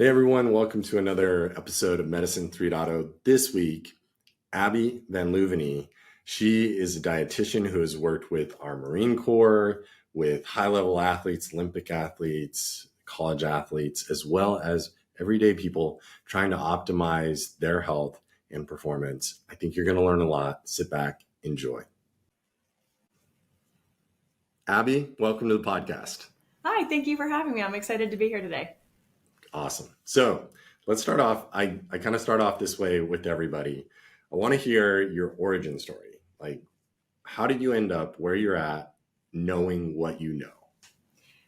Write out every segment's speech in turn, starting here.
Hey everyone, welcome to another episode of Medicine 3.0. This week, Abby Vanluvanee. She is a dietitian who has worked with our Marine Corps, with high-level athletes, Olympic athletes, college athletes, as well as everyday people trying to optimize their health and performance. I think you're going to learn a lot. Sit back, enjoy. Abby, welcome to the podcast. Hi, thank you for having me. I'm excited to be here today. Awesome. So let's start off. I kind of start off this way with everybody. I want to hear your origin story. Like, how did you end up where you're at, knowing what you know?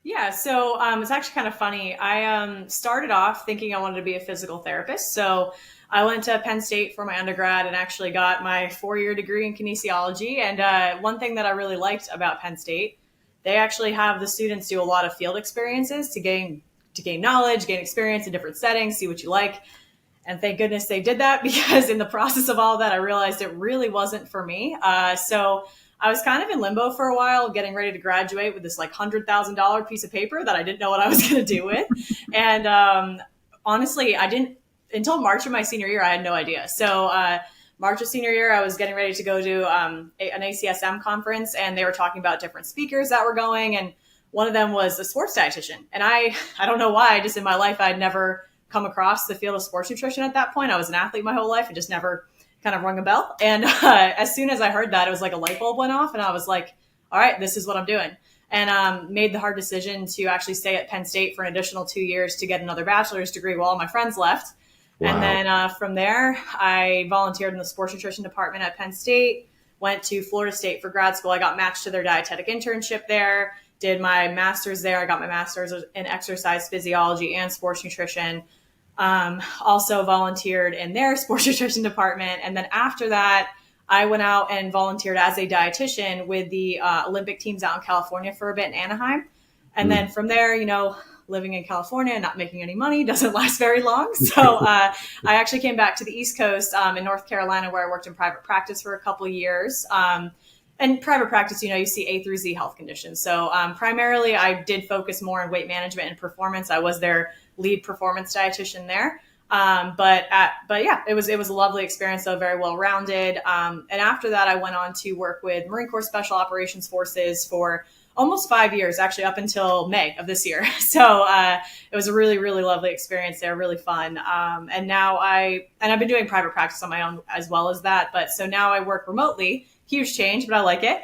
Yeah, so it's actually kind of funny. I started off thinking I wanted to be a physical therapist. So I went to Penn State for my undergrad and actually got my 4-year degree in kinesiology. And one thing that I really liked about Penn State, they actually have the students do a lot of field experiences to gain knowledge, gain experience in different settings, see what you like. And thank goodness they did that, because in the process of all that, I realized it really wasn't for me. So I was kind of in limbo for a while, getting ready to graduate with this like $100,000 piece of paper that I didn't know what I was going to do with. And honestly, I didn't, until March of my senior year, I had no idea. So March of senior year, I was getting ready to go to an ACSM conference, and they were talking about different speakers that were going. And one of them was a sports dietitian. And I don't know why, just in my life, I'd never come across the field of sports nutrition at that point. I was an athlete my whole life. It just never kind of rung a bell. And as soon as I heard that, it was like a light bulb went off, and I was like, all right, this is what I'm doing. And made the hard decision to actually stay at Penn State for an additional 2 years to get another bachelor's degree while all my friends left. Wow. And then from there, I volunteered in the sports nutrition department at Penn State, went to Florida State for grad school. I got matched to their dietetic internship there, did my master's there. I got my master's in exercise physiology and sports nutrition. Also volunteered in their sports nutrition department. And then after that, I went out and volunteered as a dietitian with the Olympic teams out in California for a bit in Anaheim. And then from there, living in California and not making any money doesn't last very long. So I actually came back to the East Coast in North Carolina, where I worked in private practice for a couple of years. And private practice, you see A through Z health conditions. So primarily, I did focus more on weight management and performance. I was their lead performance dietitian there. But yeah, it was a lovely experience, though, very well rounded. And after that, I went on to work with Marine Corps Special Operations Forces for almost 5 years, actually up until May of this year. So it was a really, really lovely experience there, really fun. And now I've been doing private practice on my own as well as that. But so now I work remotely. Huge change, but I like it.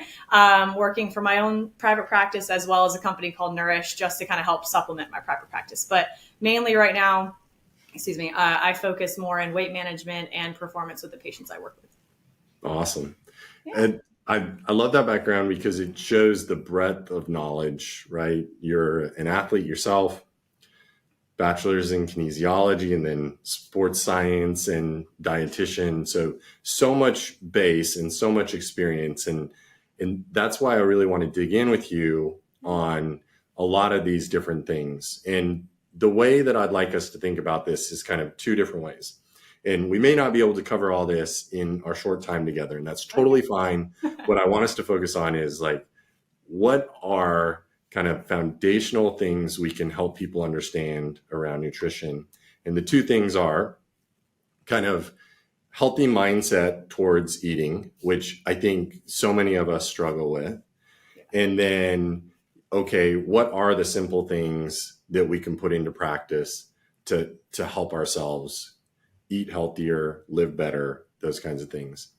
Working for my own private practice as well as a company called Nourish, just to kind of help supplement my private practice. But mainly right now, I focus more on weight management and performance with the patients I work with. Awesome. Yeah. And I love that background because it shows the breadth of knowledge, right? You're an athlete yourself, bachelor's in kinesiology, and then sports science and dietitian. So much base and so much experience. And that's why I really want to dig in with you on a lot of these different things. And the way that I'd like us to think about this is kind of two different ways. And we may not be able to cover all this in our short time together, and that's totally fine. What I want us to focus on is like, what are kind of foundational things we can help people understand around nutrition? And the two things are kind of healthy mindset towards eating, which I think so many of us struggle with. And then, okay, what are the simple things that we can put into practice to help ourselves eat healthier, live better, those kinds of things.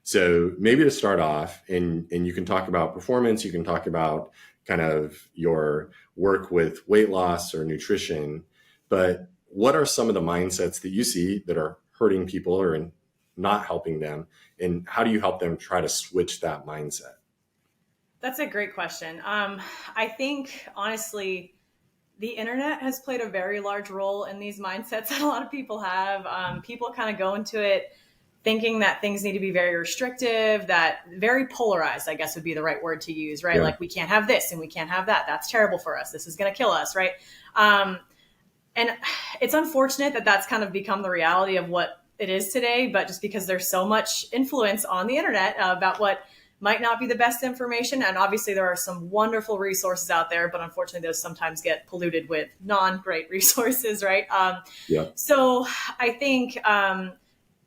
So maybe to start off, and you can talk about performance, you can talk about kind of your work with weight loss or nutrition, but what are some of the mindsets that you see that are hurting people or not helping them, and how do you help them try to switch that mindset? That's a great question. I think, honestly, the internet has played a very large role in these mindsets that a lot of people have. People kind of go into it thinking that things need to be very restrictive, that very polarized, I guess would be the right word to use, right? Yeah. Like, we can't have this and we can't have that. That's terrible for us. This is going to kill us, right? And it's unfortunate that that's kind of become the reality of what it is today, but just because there's so much influence on the internet about what might not be the best information. And obviously there are some wonderful resources out there, but unfortunately those sometimes get polluted with non-great resources, right? Yeah. So I think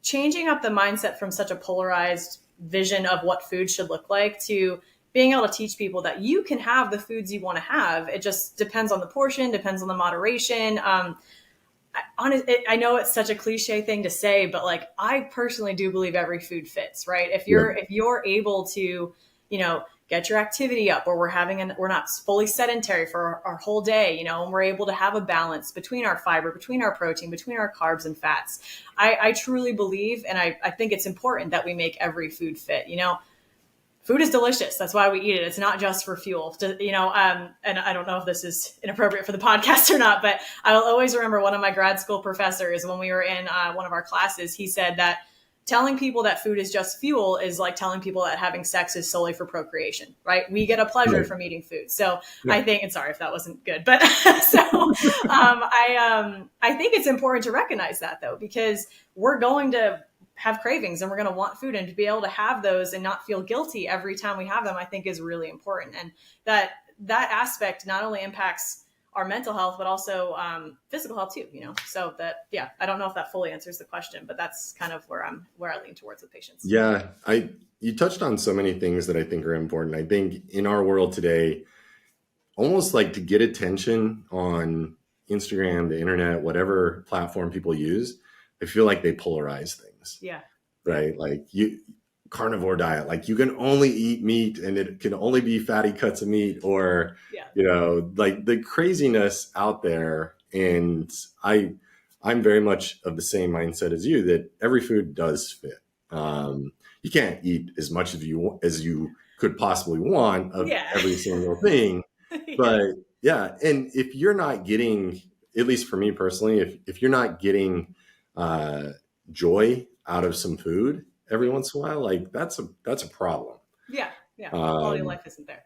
changing up the mindset from such a polarized vision of what food should look like to being able to teach people that you can have the foods you want to have. It just depends on the portion, depends on the moderation. I know it's such a cliche thing to say, but like I personally do believe every food fits, right? If you're able to, get your activity up, or we're not fully sedentary for our whole day, and we're able to have a balance between our fiber, between our protein, between our carbs and fats. I truly believe, and I think it's important that we make every food fit. Food is delicious. That's why we eat it. It's not just for fuel, and I don't know if this is inappropriate for the podcast or not, but I will always remember one of my grad school professors when we were in one of our classes, he said that telling people that food is just fuel is like telling people that having sex is solely for procreation, right? We get a pleasure from eating food. So I think, and sorry if that wasn't good, but I think it's important to recognize that though, because we're going to have cravings and we're going to want food, and to be able to have those and not feel guilty every time we have them, I think is really important. And that aspect not only impacts our mental health, but also physical health too, so that, I don't know if that fully answers the question, but that's kind of where I lean towards with patients. Yeah. You touched on so many things that I think are important. I think in our world today, almost like to get attention on Instagram, the internet, whatever platform people use, I feel like they polarize things. Yeah. Right. Like carnivore diet, like you can only eat meat and it can only be fatty cuts of meat, or, like the craziness out there. And I'm very much of the same mindset as you, that every food does fit. You can't eat as much as you could possibly want of every single thing. But and if you're not getting, at least for me personally, if you're not getting joy out of some food every once in a while, like that's a problem. Quality of life isn't there.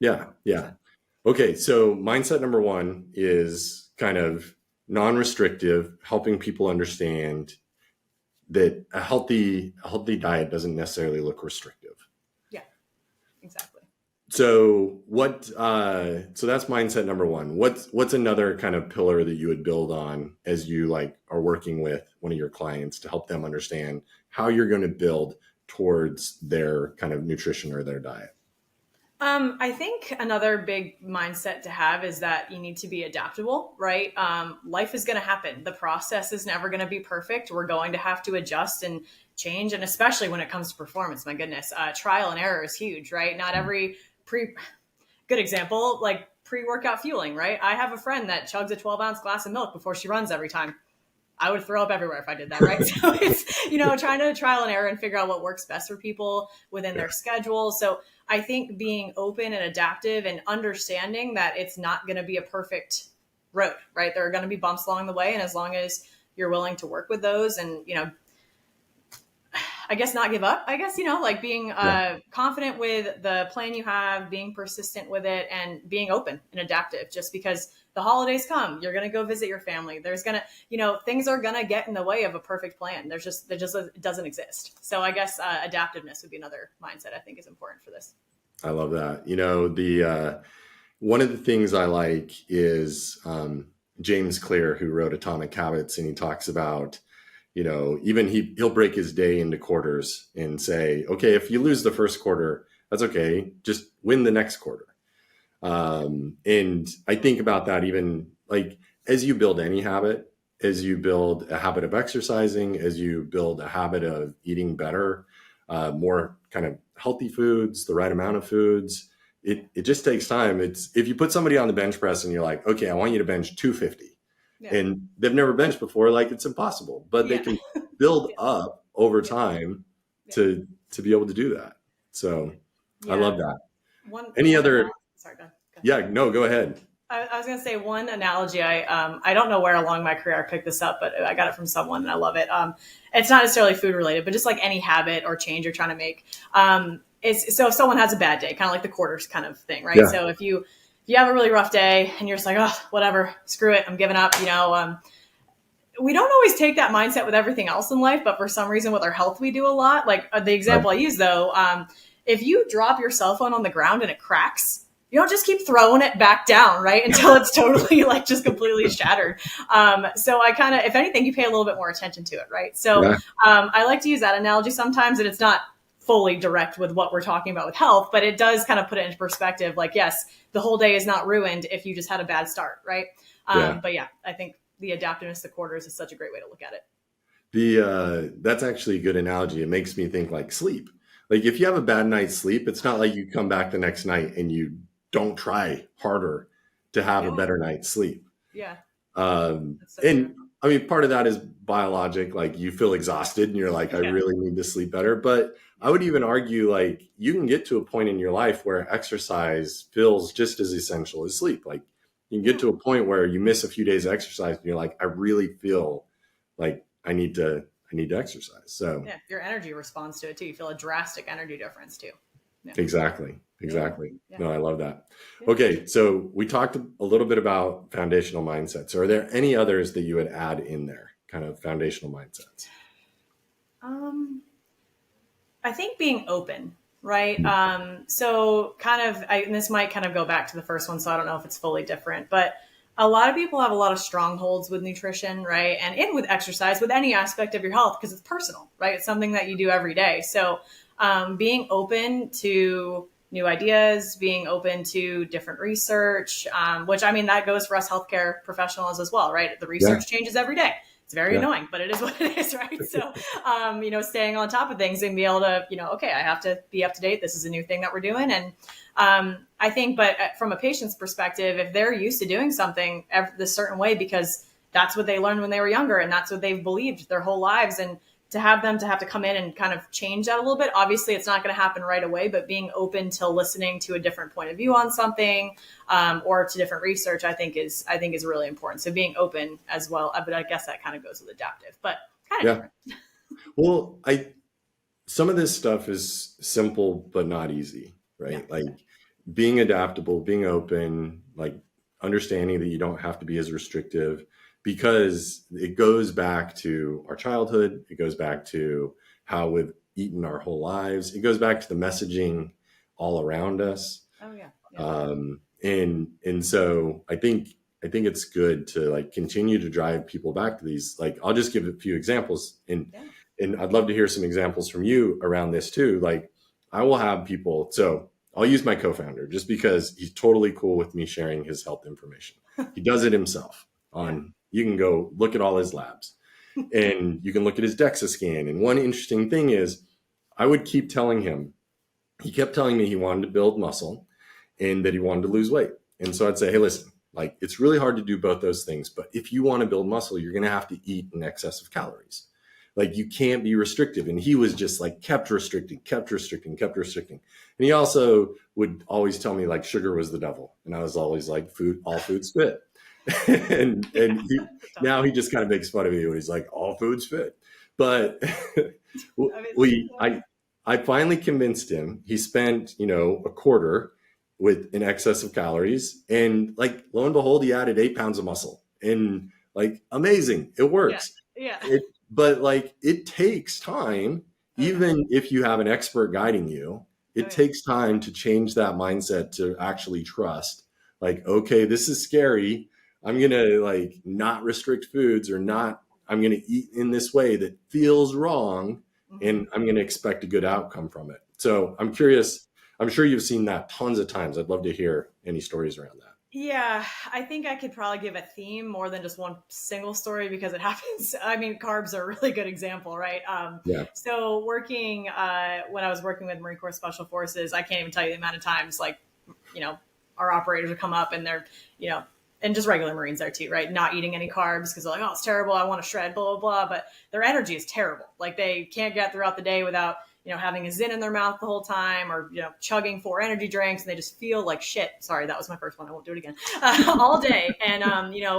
Yeah. Okay, so mindset number one is kind of non-restrictive, helping people understand that a healthy diet doesn't necessarily look restrictive. Yeah, exactly. So so that's mindset number one. What's another kind of pillar that you would build on as you are working with one of your clients to help them understand how you're going to build towards their kind of nutrition or their diet? I think another big mindset to have is that you need to be adaptable, right? Life is going to happen. The process is never going to be perfect. We're going to have to adjust and change. And especially when it comes to performance, my goodness, trial and error is huge, right? Not every good example, like pre-workout fueling, right? I have a friend that chugs a 12-ounce glass of milk before she runs every time. I would throw up everywhere if I did that, right? So it's, trying to trial and error and figure out what works best for people within their schedule. So I think being open and adaptive and understanding that it's not going to be a perfect road, right? There are going to be bumps along the way. And as long as you're willing to work with those and, I guess not give up, being confident with the plan you have, being persistent with it, and being open and adaptive. Just because the holidays come, you're going to go visit your family. There's going to, things are going to get in the way of a perfect plan. It doesn't exist. So I guess adaptiveness would be another mindset I think is important for this. I love that. The one of the things I like is James Clear, who wrote Atomic Habits, and he talks about, even he'll break his day into quarters and say, okay, if you lose the first quarter, that's okay. Just win the next quarter. And I think about that even like as you build any habit, as you build a habit of exercising, as you build a habit of eating better, more kind of healthy foods, the right amount of foods, it just takes time. It's if you put somebody on the bench press and you're like, okay, I want you to bench 250. And they've never benched before, like it's impossible, but they can build up over time to be able to do that. So I love that. Any other? Sorry, go ahead. Yeah, no, go ahead. I was going to say one analogy. I don't know where along my career I picked this up, but I got it from someone and I love it. It's not necessarily food related, but just like any habit or change you're trying to make. So if someone has a bad day, kind of like the quarters kind of thing, right? Yeah. So if you have a really rough day and you're just like, oh, whatever, screw it, I'm giving up, we don't always take that mindset with everything else in life, but for some reason with our health, we do a lot. Like the example I use though, if you drop your cell phone on the ground and it cracks, you don't just keep throwing it back down, right? Until it's totally like just completely shattered. So I kind of, if anything, you pay a little bit more attention to it, right? So Yeah. I like to use that analogy sometimes, and it's not fully direct with what we're talking about with health, but it does kind of put it into perspective. Like, yes, the whole day is not ruined if you just had a bad start, right? But yeah, I think the adaptiveness of the quarters is such a great way to look at it. That's actually a good analogy. It makes me think like sleep. Like if you have a bad night's sleep, it's not like you come back the next night and you don't try harder to have a Yeah. better night's sleep. Yeah. That's so And true. I mean, part of that is biologic. Like you feel exhausted and you're like, I Yeah. really need to sleep better. But I would even argue like you can get to a point in your life where exercise feels just as essential as sleep. Like you can get to a point where you miss a few days of exercise and you're like, I really feel like I need to exercise. So Yeah. Your energy responds to it too. You feel a drastic energy difference too. Yeah. exactly. Yeah. Yeah. No, I love that. Yeah. Okay. So we talked a little bit about foundational mindsets. Are there any others that you would add in there? Kind of foundational mindsets? I think being open, right? So kind of, and this might kind of go back to the first one, so I don't know if it's fully different, but a lot of people have a lot of strongholds with nutrition, right? And with exercise, with any aspect of your health, because it's personal, right? It's something that you do every day. So being open to new ideas, being open to different research, which I mean, that goes for us healthcare professionals as well, right? The research changes every day. It's very annoying, but it is what it is, right? So, staying on top of things and be able to, okay, I have to be up to date. This is a new thing that we're doing. And I think, but from a patient's perspective, if they're used to doing something this certain way because that's what they learned when they were younger and that's what they've believed their whole lives, and to have them to have to come in and kind of change that a little bit. Obviously, it's not going to happen right away, but being open to listening to a different point of view on something or to different research, I think is really important. So being open as well, but I guess that kind of goes with adaptive, but kind of different. Well, some of this stuff is simple but not easy, right? Yeah. Like being adaptable, being open, like understanding that you don't have to be as restrictive, because it goes back to our childhood. It goes back to how we've eaten our whole lives. It goes back to the messaging all around us. Oh yeah. And so I think it's good to like continue to drive people back to these. Like I'll just give a few examples, and I'd love to hear some examples from you around this too. Like I will have people. So I'll use my co-founder just because he's totally cool with me sharing his health information. He does it himself you can go look at all his labs and you can look at his DEXA scan. And one interesting thing is I would keep telling him, he kept telling me he wanted to build muscle and that he wanted to lose weight. And so I'd say, hey, listen, like it's really hard to do both those things. But if you want to build muscle, you're going to have to eat in excess of calories. Like you can't be restrictive. And he was just like kept restricting. And he also would always tell me like sugar was the devil. And I was always like, all food's fit. and now he just kind of makes fun of me when he's like, all food's fit. But I finally convinced him. He spent, a quarter with in excess of calories, and like lo and behold, he added 8 pounds of muscle, and like amazing, it works. But like it takes time, even if you have an expert guiding you. It takes time to change that mindset to actually trust. Like, okay, this is scary. I'm going to like not restrict foods I'm going to eat in this way that feels wrong. And I'm going to expect a good outcome from it. So I'm curious, I'm sure you've seen that tons of times. I'd love to hear any stories around that. Yeah, I think I could probably give a theme more than just one single story because it happens. I mean, carbs are a really good example, right? So when I was working with Marine Corps Special Forces, I can't even tell you the amount of times like, our operators would come up and they're, and just regular Marines there too, right? Not eating any carbs because they're like, oh, it's terrible. I want to shred, blah, blah, blah. But their energy is terrible. Like they can't get throughout the day without, having a Zyn in their mouth the whole time or, chugging 4 energy drinks and they just feel like shit. Sorry, that was my first one. I won't do it again all day. And,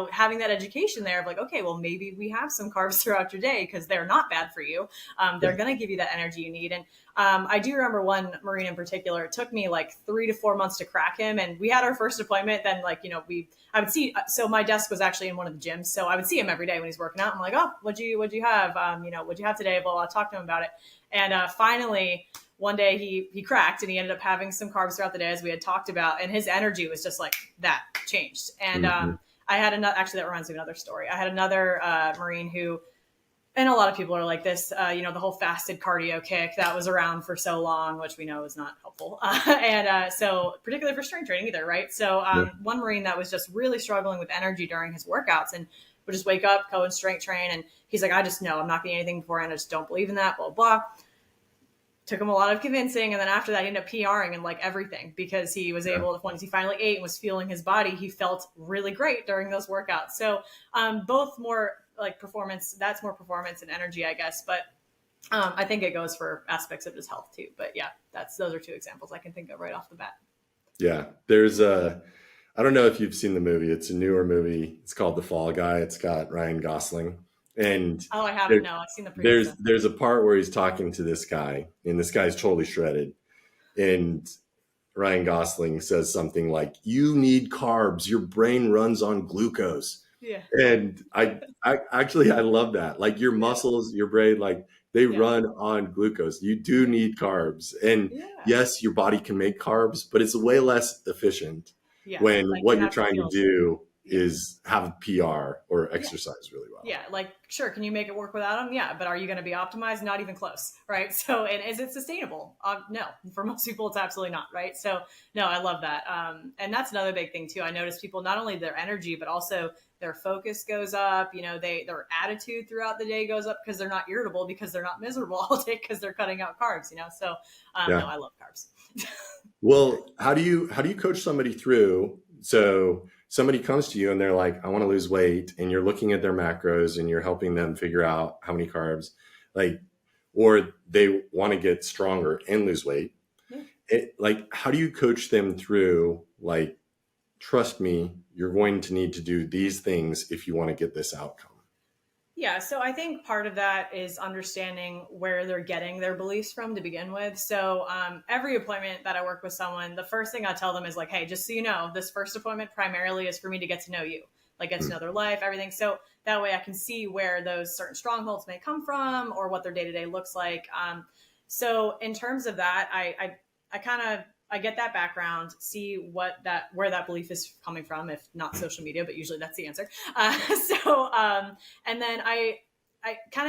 having that education there of like, okay, well, maybe we have some carbs throughout your day because they're not bad for you. They're going to give you that energy you need. And I do remember one Marine in particular. It took me like 3 to 4 months to crack him, and we had our first deployment. Then, like, I would see. So my desk was actually in one of the gyms, so I would see him every day when he's working out. I'm like, oh, what'd you have? What'd you have today? Well, I'll talk to him about it. And finally, one day he cracked, and he ended up having some carbs throughout the day, as we had talked about, and his energy was just like that changed. And I had another. Actually, that reminds me of another story. I had another Marine who. And a lot of people are like this, the whole fasted cardio kick that was around for so long, which we know is not helpful. So particularly for strength training either, right? So one Marine that was just really struggling with energy during his workouts and would just wake up, go and strength train. And he's like, I just know I'm not getting anything beforehand. I just don't believe in that, blah, blah. Took him a lot of convincing. And then after that, he ended up PRing and like everything because he was able to, once he finally ate and was feeling his body, he felt really great during those workouts. So both more like performance, that's more performance and energy, I guess. But I think it goes for aspects of his health too. But yeah, those are two examples I can think of right off the bat. Yeah. I don't know if you've seen the movie. It's a newer movie. It's called The Fall Guy. It's got Ryan Gosling. And I haven't. No, I've seen the preview. There's a part where he's talking to this guy, and this guy's totally shredded. And Ryan Gosling says something like, "You need carbs. Your brain runs on glucose." Yeah. And I love that. Like your muscles, your brain, like they run on glucose. You do need carbs. And yes, your body can make carbs, but it's way less efficient when like what you're trying to do is have a PR or exercise really well. Yeah, like sure, can you make it work without them? Yeah, but are you going to be optimized? Not even close, right? So, and is it sustainable? No, for most people, it's absolutely not, right? So, no, I love that, and that's another big thing too. I notice people not only their energy, but also their focus goes up. Their attitude throughout the day goes up because they're not irritable, because they're not miserable all day because they're cutting out carbs. So no, I love carbs. Well, how do you coach somebody through? So somebody comes to you and they're like, I want to lose weight, and you're looking at their macros and you're helping them figure out how many carbs, or they want to get stronger and lose weight. How do you coach them through, like, trust me, you're going to need to do these things if you want to get this outcome? Yeah, so I think part of that is understanding where they're getting their beliefs from to begin with. So every appointment that I work with someone, the first thing I tell them is like, hey, just so you know, this first appointment primarily is for me to get to know you, like get to know their life, everything. So that way I can see where those certain strongholds may come from or what their day-to-day looks like. So in terms of that, I get that background, see where that belief is coming from, if not social media, but usually that's the answer. And then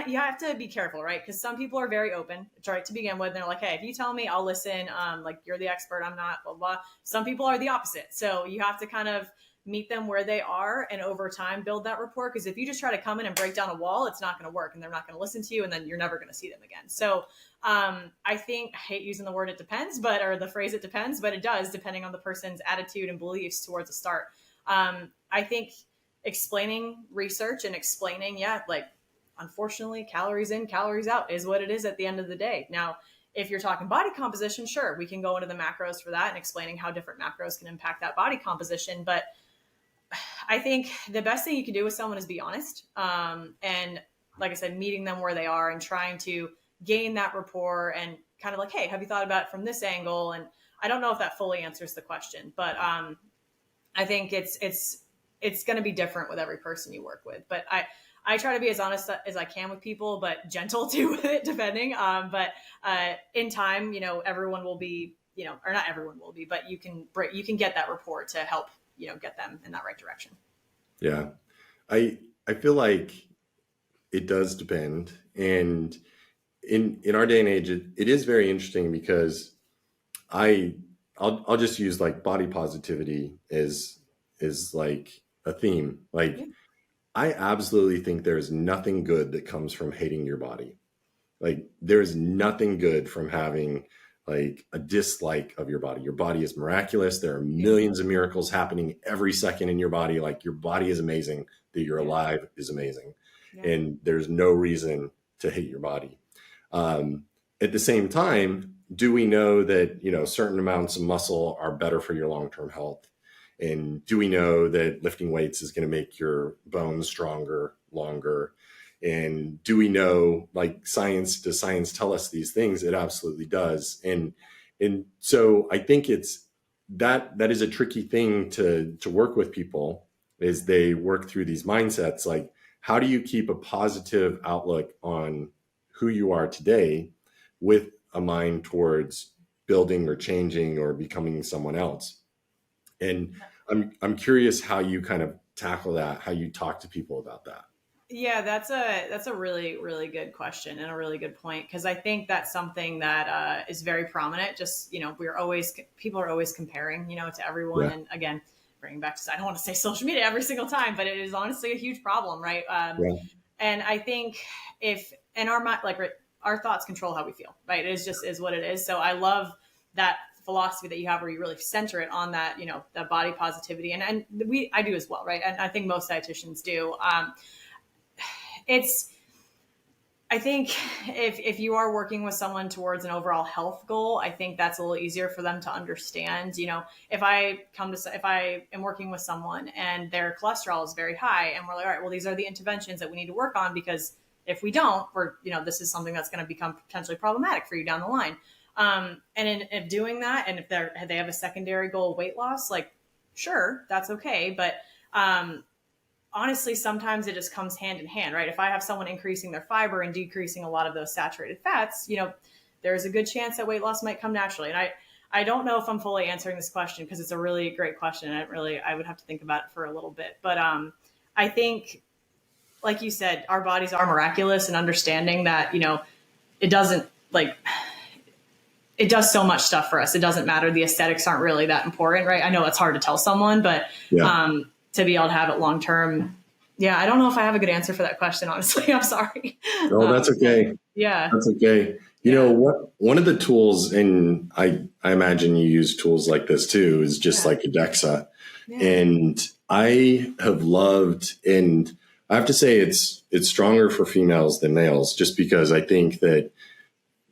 you have to be careful, right? Because some people are very open, right, to begin with. And they're like, hey, if you tell me, I'll listen. Like you're the expert, I'm not, blah, blah. Some people are the opposite. So you have to kind of meet them where they are and over time build that rapport. Because if you just try to come in and break down a wall, it's not going to work and they're not going to listen to you, and then you're never going to see them again. So I hate using the word it depends, or the phrase it depends, but it does, depending on the person's attitude and beliefs towards a start. I think explaining research and explaining, unfortunately, calories in, calories out is what it is at the end of the day. Now, if you're talking body composition, sure, we can go into the macros for that and explaining how different macros can impact that body composition. But I think the best thing you can do with someone is be honest. And like I said, meeting them where they are and trying to gain that rapport and kind of like, hey, have you thought about it from this angle? And I don't know if that fully answers the question, but I think it's going to be different with every person you work with. But I try to be as honest as I can with people, but gentle too with it, depending. But in time, everyone will be, or not everyone will be, but you can get that rapport to help, get them in that right direction. Yeah. I feel like it does depend. And in our day and age, it is very interesting because I'll just use like body positivity is like a theme. Like, yeah. I absolutely think there is nothing good that comes from hating your body. Like, there's nothing good from having like a dislike of your body. Your body is miraculous. There are millions of miracles happening every second in your body. Like, your body is amazing. That you're alive is amazing. Yeah. And there's no reason to hate your body. At the same time, do we know that, certain amounts of muscle are better for your long-term health? And do we know that lifting weights is going to make your bones stronger, longer? And do we know, like, does science tell us these things? It absolutely does. And so I think that is a tricky thing to work with people, is they work through these mindsets. Like, how do you keep a positive outlook on who you are today with a mind towards building or changing or becoming someone else? And I'm curious how you kind of tackle that, how you talk to people about that. Yeah, that's a really really good question and a really good point, because I think that's something that is very prominent. Just people are always comparing, to everyone, Yeah. and again, bringing back to, I don't want to say social media every single time, but it is honestly a huge problem, right? Yeah. And I think if in our mind, like, our thoughts control how we feel, right? It is what it is. So I love that philosophy that you have, where you really center it on that, that body positivity, and I do as well, right? And I think most dietitians do. It's I think if you are working with someone towards an overall health goal, I think that's a little easier for them to understand. If I am working with someone and their cholesterol is very high, and we're like, all right, well, these are the interventions that we need to work on, because if we don't, this is something that's going to become potentially problematic for you down the line. And in doing that, and if they have a secondary goal, weight loss, like, sure, that's okay, but honestly, sometimes it just comes hand in hand, right? If I have someone increasing their fiber and decreasing a lot of those saturated fats, there's a good chance that weight loss might come naturally. And I don't know if I'm fully answering this question, because it's a really great question. I would have to think about it for a little bit. But I think, like you said, our bodies are miraculous, and understanding that, it doesn't, like, it does so much stuff for us. It doesn't matter. The aesthetics aren't really that important, right? I know it's hard to tell someone, but Yeah. to be able to have it long term. Yeah, I don't know if I have a good answer for that question, honestly. I'm sorry. No, that's okay. Yeah. That's okay. You know what? One of the tools, and I imagine you use tools like this too, is just like a DEXA. Yeah. And I have loved, and I have to say it's stronger for females than males, just because I think that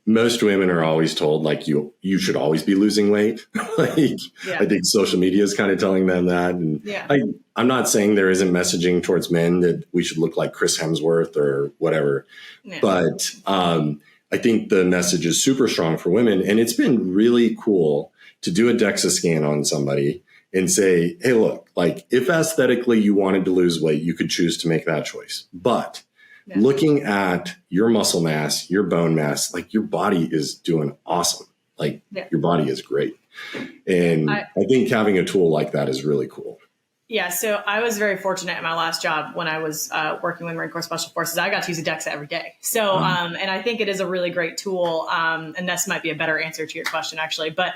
most women are always told, like, you should always be losing weight. Like, I think social media is kind of telling them that. And I'm not saying there isn't messaging towards men that we should look like Chris Hemsworth or whatever, but I think the message is super strong for women. And it's been really cool to do a DEXA scan on somebody and say, hey, look, like, if aesthetically you wanted to lose weight, you could choose to make that choice. But looking at your muscle mass, your bone mass, like, your body is doing awesome. Like, your body is great. And I think having a tool like that is really cool. Yeah. So I was very fortunate in my last job when I was working with Marine Corps Special Forces. I got to use a DEXA every day. So, and I think it is a really great tool. And this might be a better answer to your question, actually. But,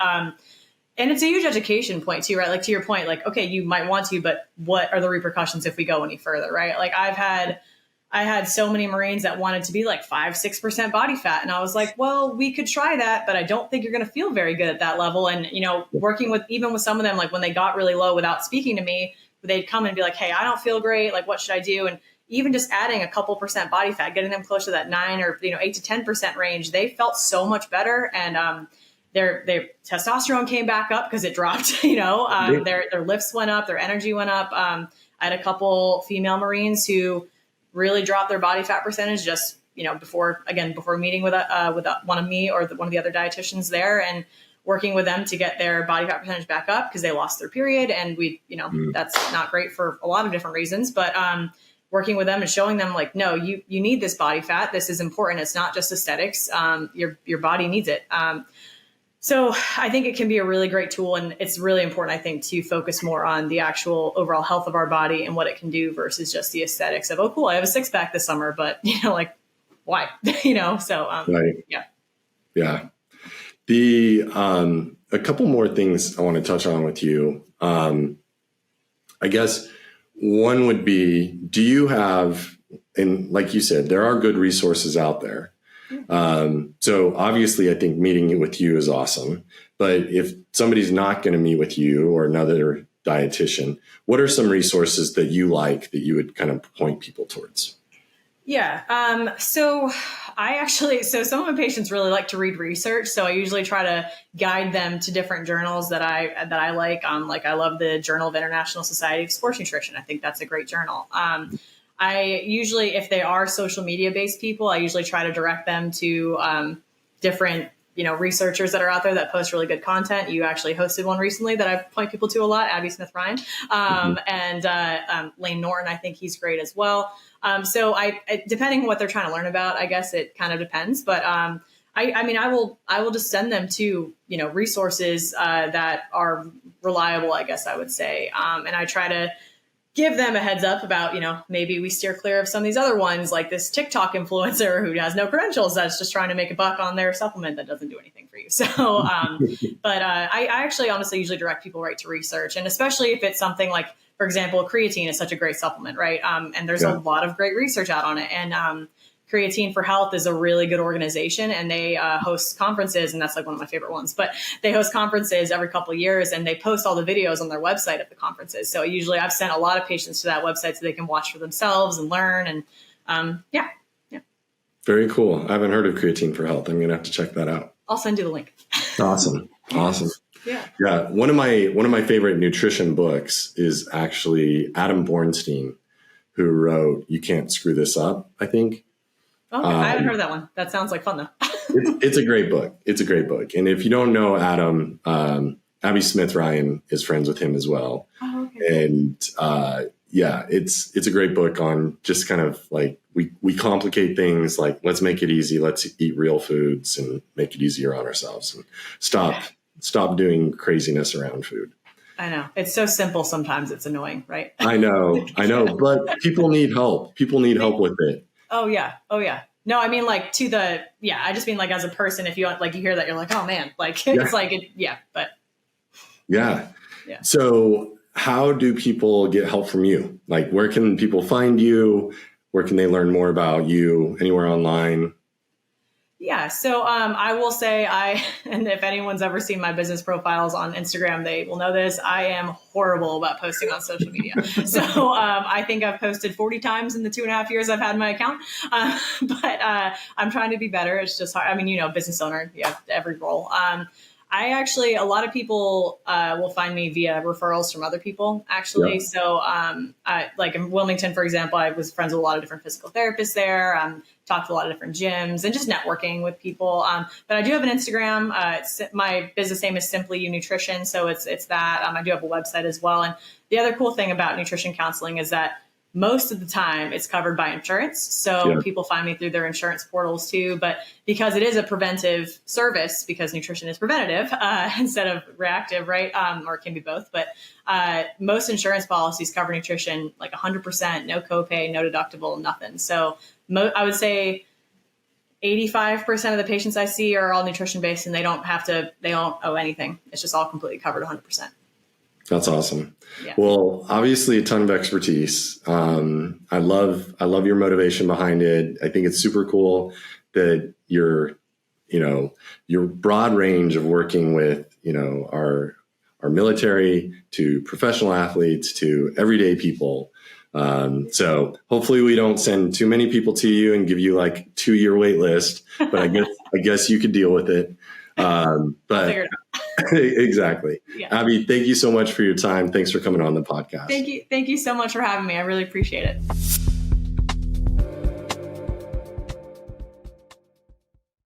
and it's a huge education point too, right? Like, to your point, like, okay, you might want to, but what are the repercussions if we go any further, right? Like, I had so many Marines that wanted to be like 5-6% body fat. And I was like, well, we could try that, but I don't think you're going to feel very good at that level. And, working with some of them, like, when they got really low without speaking to me, they'd come and be like, hey, I don't feel great. Like, what should I do? And even just adding a couple percent body fat, getting them close to that 9 or 8 to 10% range, they felt so much better. And, their testosterone came back up because it dropped, their lifts went up, their energy went up. I had a couple female Marines who really dropped their body fat percentage just, before meeting with one of me or one of the other dietitians there, and working with them to get their body fat percentage back up, because they lost their period. And that's not great for a lot of different reasons, but, working with them and showing them, like, no, you need this body fat. This is important. It's not just aesthetics. Your body needs it. So I think it can be a really great tool, and it's really important, I think, to focus more on the actual overall health of our body and what it can do versus just the aesthetics of, oh, cool, I have a 6-pack this summer, but like, why? So right. Yeah. A couple more things I want to touch on with you. I guess one would be, do you have, and like you said, there are good resources out there. So obviously, I think meeting with you is awesome. But if somebody's not going to meet with you or another dietitian, what are some resources that you like that you would kind of point people towards? Yeah. So some of my patients really like to read research. So I usually try to guide them to different journals that I like. Like, I love the Journal of International Society of Sports Nutrition. I think that's a great journal. I usually, if they are social media based people, I usually try to direct them to different, researchers that are out there that post really good content. You actually hosted one recently that I point people to a lot, Abby Ryan, and Lane Norton. I think he's great as well. So depending on what they're trying to learn about, I guess it kind of depends, but I will just send them to, resources that are reliable, I guess I would say. And I try to give them a heads up about, maybe we steer clear of some of these other ones, like this TikTok influencer who has no credentials that's just trying to make a buck on their supplement that doesn't do anything for you. So, but I actually honestly usually direct people right to research. And especially if it's something like, for example, creatine is such a great supplement, right? And there's a lot of great research out on it. And Creatine for Health is a really good organization, and they host conferences, and that's like one of my favorite ones. But they host conferences every couple of years, and they post all the videos on their website of the conferences. So usually I've sent a lot of patients to that website so they can watch for themselves and learn. And yeah. Very cool. I haven't heard of Creatine for Health. I'm going to have to check that out. I'll send you the link. Awesome. Yeah. One of my favorite nutrition books is actually Adam Bornstein, who wrote "You Can't Screw This Up," I think. Okay, I haven't heard of that one. That sounds like fun, though. It's a great book. It's a great book. And if you don't know Adam, Abby Ryan is friends with him as well. Oh, okay. And it's a great book on just kind of like we complicate things. Like, let's make it easy. Let's eat real foods and make it easier on ourselves, and stop doing craziness around food. I know. It's so simple. Sometimes it's annoying, right? I know. But people need help. People need help with it. Oh yeah. No, I mean like I just mean like as a person, if you like, you hear that, you're like, oh man, like it's like, but. Yeah. So how do people get help from you? Like, where can people find you? Where can they learn more about you? Anywhere online? Yeah. So I will say and if anyone's ever seen my business profiles on Instagram, they will know this. I am horrible about posting on social media. So I think I've posted 40 times in the 2.5 years I've had my account. But I'm trying to be better. It's just hard. I mean, business owner, every role. A lot of people will find me via referrals from other people, actually. Yeah. So like in Wilmington, for example, I was friends with a lot of different physical therapists there, talked to a lot of different gyms and just networking with people. But I do have an Instagram. My business name is Simply You Nutrition. So it's that. I do have a website as well. And the other cool thing about nutrition counseling is that most of the time it's covered by insurance. So people find me through their insurance portals too. But because it is a preventive service, because nutrition is preventative instead of reactive, right? Or it can be both. But most insurance policies cover nutrition like 100%, no copay, no deductible, nothing. So I would say 85% of the patients I see are all nutrition based, and they don't owe anything. It's just all completely covered 100%. That's awesome. Yeah. Well, obviously a ton of expertise. I love your motivation behind it. I think it's super cool that your broad range of working with, our military to professional athletes to everyday people. So hopefully we don't send too many people to you and give you like 2-year wait list, but I guess you could deal with it. But exactly. Yeah. Abby, thank you so much for your time. Thanks for coming on the podcast. Thank you so much for having me. I really appreciate it.